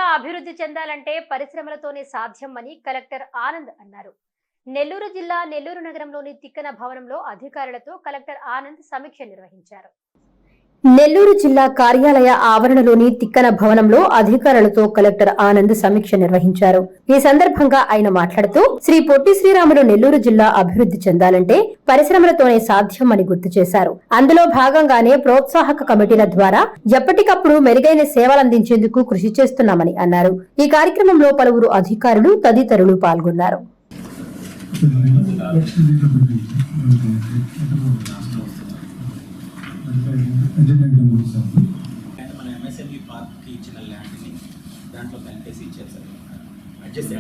జిల్లా అభివృద్ధి చెందాలంటే పరిశ్రమలతోనే సాధ్యమని కలెక్టర్ ఆనంద్ అన్నారు. నెల్లూరు జిల్లా నెల్లూరు నగరంలోని తిక్కన భవనంలో అధికారులతో కలెక్టర్ ఆనంద్ సమీక్ష నిర్వహించారు. నెల్లూరు జిల్లా కార్యాలయ ఆవరణలోని తిక్కన భవనంలో అధికారులతో కలెక్టర్ ఆనంద్ సమీక్ష నిర్వహించారు. ఈ సందర్భంగా ఆయన మాట్లాడుతూ శ్రీ పొట్టి శ్రీరాములు నెల్లూరు జిల్లా అభివృద్ధి చెందాలంటే పరిశ్రమలతోనే సాధ్యమని గుర్తు చేశారు. అందులో భాగంగానే ప్రోత్సాహక కమిటీల ద్వారా ఎప్పటికప్పుడు మెరుగైన సేవలందించేందుకు కృషి చేస్తున్నామని అన్నారు. ఈ కార్యక్రమంలో పలువురు అధికారులు తదితరులు పాల్గొన్నారు. మన ఎంఎస్ఎంఈ పార్క్కి ఇచ్చిన ల్యాండ్ని దాంట్లో కనిపేసి ఇచ్చారు sir. Adjust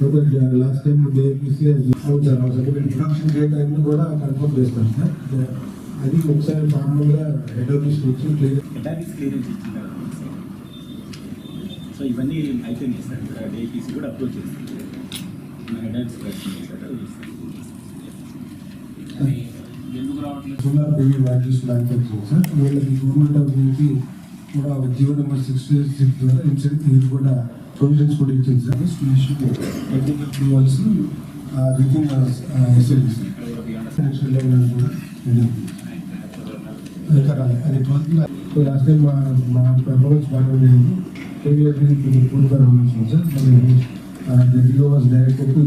So that last time the APC has out the production date and కూడా కన్ఫర్మ్ చేస్తాం సార్. అది ఒకసారి ఫార్మల్గా హెడ్ ఆఫీస్ వచ్చి క్లియరెన్స్ ఇచ్చింది. సో ఇవన్నీ అయిపోయింది సార్. ఏపీసీ కూడా అప్రోచ్ చేస్తుంది. హెడ్ ఆఫీస్ ఎందుకు రావట్లేదు solar PV values manufacturing sir. వీళ్ళకి గవర్నమెంట్ ఆఫ్ ఏపీ కూడా జీవో నెంబర్ 66 ద్వారా ఇన్సెంటివ్ ఇది కూడా ప్రొవిజన్స్ కూడా ఇచ్చింది sir. Technical approvals with in SLB sir. అది 12th. సో లాస్ట్ టైం మా పర్ఫార్మెన్స్ బాగా లేదు. పూర్తిగా రావాల్సింది సార్. మరి దియో వాజ్ డైరెక్టెడ్ టు